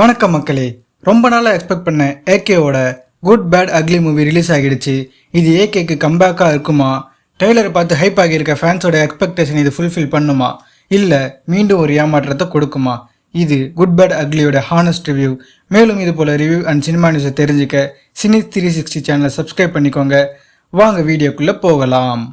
வணக்கம் மக்களே. ரொம்ப நாளாக எக்ஸ்பெக்ட் பண்ண ஏகேவோட good bad ugly movie release ஆகிடுச்சு. இது ஏகேக்கு கம்பேக்காக இருக்குமா? ட்ரெய்லரை பார்த்து ஹைப் ஆகியிருக்க ஃபேன்ஸோட எக்ஸ்பெக்டேஷன் இது ஃபுல்ஃபில் பண்ணுமா, இல்லை மீண்டும் ஒரு ஏமாற்றத்தை கொடுக்குமா? இது குட் பேட் அக்லியோட ஹானஸ்ட் ரிவ்யூ. மேலும் இது போல ரிவ்யூ அண்ட் சினிமா நியூஸை தெரிஞ்சுக்க சினி 360 சேனலை சப்ஸ்கிரைப் பண்ணிக்கோங்க. வாங்க வீடியோக்குள்ளே போகலாம்.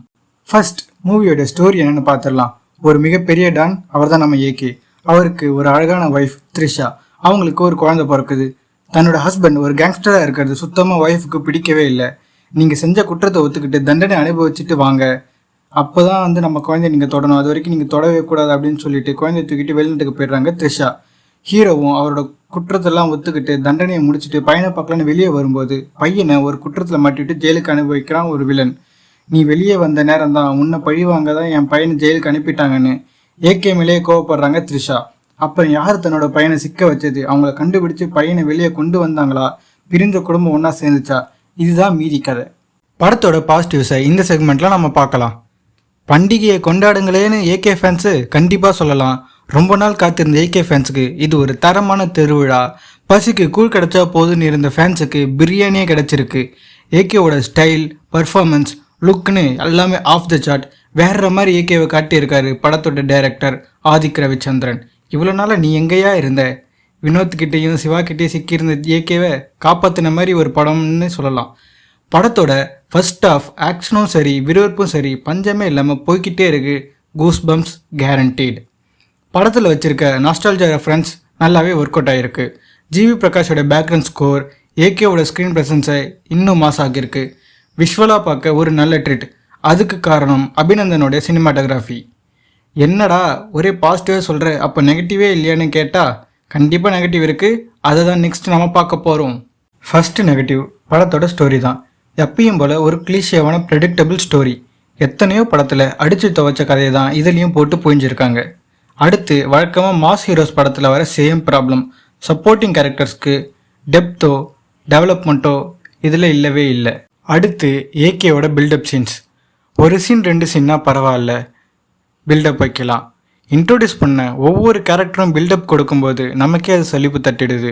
ஃபர்ஸ்ட் மூவியோட ஸ்டோரி என்னென்னு பார்த்துடலாம். ஒரு மிகப்பெரிய டான், அவர் தான் நம்ம ஏகே. அவருக்கு ஒரு அழகான ஒய்ஃப் த்ரிஷா. அவங்களுக்கு ஒரு குழந்தை பிறக்குது. தன்னோட ஹஸ்பண்ட் ஒரு கேங்ஸ்டராக இருக்கிறது சுத்தமாக ஒய்ஃபுக்கு பிடிக்கவே இல்லை. நீங்கள் செஞ்ச குற்றத்தை ஒத்துக்கிட்டு தண்டனை அனுபவிச்சுட்டு வாங்க, அப்போ தான் நம்ம குழந்தைய நீங்கள் தொடணும், அது வரைக்கும் நீங்கள் தொடவே கூடாது அப்படின்னு சொல்லிட்டு குழந்தைய தூக்கிட்டு வெளிநாட்டுக்கு போயிடுறாங்க த்ரிஷா. ஹீரோவும் அவரோட குற்றத்தெல்லாம் ஒத்துக்கிட்டு தண்டனையை முடிச்சுட்டு பையனை பார்க்கலான்னு வெளியே வரும்போது பையனை ஒரு குற்றத்தில் மாட்டிட்டு ஜெயிலுக்கு அனுபவிக்கிறான் ஒரு வில்லன். நீ வெளியே வந்த நேரம் தான், உன்னை பழிவாங்க தான் என் பையனை ஜெயிலுக்கு அனுப்பிட்டாங்கன்னு ஏகே மேலேயே கோவப்படுறாங்க த்ரிஷா. அப்புறம் யார் தன்னோட பையனை சிக்க வச்சது? அவங்கள கண்டுபிடிச்சு பையனை வெளியே கொண்டு வந்தாங்களா? பிரிஞ்ச குடும்பம் ஒன்றா சேர்ந்துச்சா? இதுதான் மீதி கதை. படத்தோட பாசிட்டிவ்ஸை இந்த செக்மெண்ட்ல நம்ம பார்க்கலாம். பண்டிகையை கொண்டாடுங்களேன்னு ஏகே ஃபேன்ஸு கண்டிப்பாக சொல்லலாம். ரொம்ப நாள் காத்திருந்த ஏகே ஃபேன்ஸுக்கு இது ஒரு தரமான திருவிழா. பசிக்கு கூழ் கிடைச்சா போதுன்னு இருந்த ஃபேன்ஸுக்கு பிரியாணியே கிடைச்சிருக்கு. ஏகேவோட ஸ்டைல், பர்ஃபார்மன்ஸ், லுக்னு எல்லாமே ஆஃப் த சார்ட். வேற மாதிரி ஏகேவை காட்டியிருக்காரு படத்தோட டைரக்டர் ஆதிக் ரவிச்சந்திரன். இவ்வளோ நாளாக நீ எங்கேயா இருந்த? வினோத்கிட்டையும் சிவாக்கிட்டையும் சிக்கியிருந்த ஏகேவை காப்பாற்றின மாதிரி ஒரு படம்னு சொல்லலாம். படத்தோட ஃபர்ஸ்ட் ஆஃப் ஆக்ஷனும் சரி, விறுவிறுப்பும் சரி, பஞ்சமே இல்லாமல் போய்கிட்டே இருக்கு. Goosebumps guaranteed. படத்தில் வச்சிருக்க நாஸ்டால்ஜியா ரெஃபரன்ஸ் நல்லாவே ஒர்க் அவுட் ஆகிருக்கு. ஜிவி பிரகாஷோட பேக்ரவுண்ட் ஸ்கோர் ஏகேவோட ஸ்க்ரீன் ப்ரெசன்ஸை இன்னும் மாஸ் ஆகியிருக்கு. விஷுவலாக பார்க்க ஒரு நல்ல ட்ரீட். அதுக்கு காரணம் அபிநந்தனோட சினிமாட்டோகிராஃபி. என்னடா ஒரே பாசிட்டிவாக சொல்கிற, அப்போ நெகட்டிவே இல்லையான்னு கேட்டால் கண்டிப்பாக நெகட்டிவ் இருக்குது. அதை தான் நெக்ஸ்ட் நம்ம பார்க்க போகிறோம். ஃபஸ்ட்டு நெகட்டிவ் படத்தோட ஸ்டோரி தான். எப்பயும் போல் ஒரு கிளீஷியவான ப்ரெடிக்டபிள் ஸ்டோரி. எத்தனையோ படத்தில் அடித்து துவைச்ச கதையை தான் இதுலேயும் போட்டு புரிஞ்சிருக்காங்க. அடுத்து வழக்கமாக மாஸ் ஹீரோஸ் படத்தில் வர சேம் ப்ராப்ளம். சப்போர்ட்டிங் கேரக்டர்ஸ்க்கு டெப்த்தோ டெவலப்மெண்ட்டோ இதில் இல்லவே இல்லை. அடுத்து ஏகேவோட பில்டப் சீன்ஸ். ஒரு சீன் 2 சீன்னா பரவாயில்ல, பில்டப் வைக்கலாம். இன்ட்ரோடியூஸ் பண்ண ஒவ்வொரு கேரக்டரும் பில்டப் கொடுக்கும்போது நமக்கே அது சலிப்பு தட்டிடுது.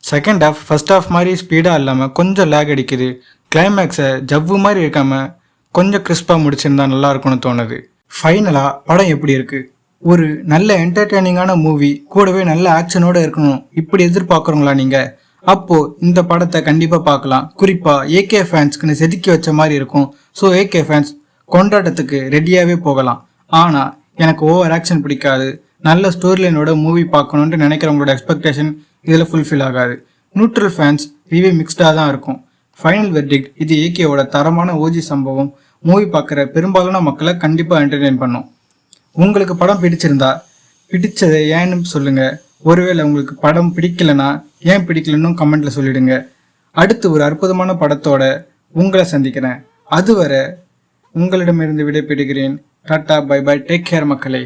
செகண்ட் ஹாஃப் ஃபர்ஸ்ட் ஹாஃப் மாதிரி ஸ்பீடாக இல்லாமல் கொஞ்சம் லேக் அடிக்குது. கிளைமேக்ஸை ஜவ்வு மாதிரி இருக்காமல் கொஞ்சம் கிறிஸ்பாக முடிச்சிருந்தா நல்லா இருக்கும்னு தோணுது. ஃபைனலாக படம் எப்படி இருக்குது? ஒரு நல்ல என்டர்டெய்னிங்கான மூவி, கூடவே நல்ல ஆக்ஷனோடு இருக்கணும் இப்படி எதிர்பார்க்குறோங்களா நீங்கள்? அப்போது இந்த படத்தை கண்டிப்பாக பார்க்கலாம். குறிப்பாக ஏகே ஃபேன்ஸ்க்குன்னு செதுக்கி வச்ச மாதிரி இருக்கும். ஸோ ஏகே ஃபேன்ஸ் கொண்டாட்டத்துக்கு ரெடியாகவே போகலாம். ஆனால் எனக்கு ஓவர் ஆக்ஷன் பிடிக்காது, நல்ல ஸ்டோரி லைனோட மூவி பார்க்கணுன்ட்டு நினைக்கிறவங்களோட எக்ஸ்பெக்டேஷன் இதில் ஃபுல்ஃபில் ஆகாது. நியூட்ரல் ஃபேன்ஸ் ரிவ்யூ மிக்ஸ்டாக தான் இருக்கும். ஃபைனல் வெர்டிக்ட், இது ஏகேவோட தரமான ஓஜி சம்பவம். மூவி பார்க்குற பெரும்பாலான மக்களை கண்டிப்பாக என்டர்டெயின் பண்ணும். உங்களுக்கு படம் பிடிச்சதை ஏன்னு சொல்லுங்கள். ஒருவேளை உங்களுக்கு படம் பிடிக்கலைன்னா ஏன் பிடிக்கலன்னு கமெண்ட்டில் சொல்லிடுங்க. அடுத்து ஒரு அற்புதமான படத்தோட உங்களை சந்திக்கிறேன். அதுவரை உங்களிடமிருந்து விடைபெறுகிறேன். டாட்டா, பை பை, டேக் கேர் மக்களே.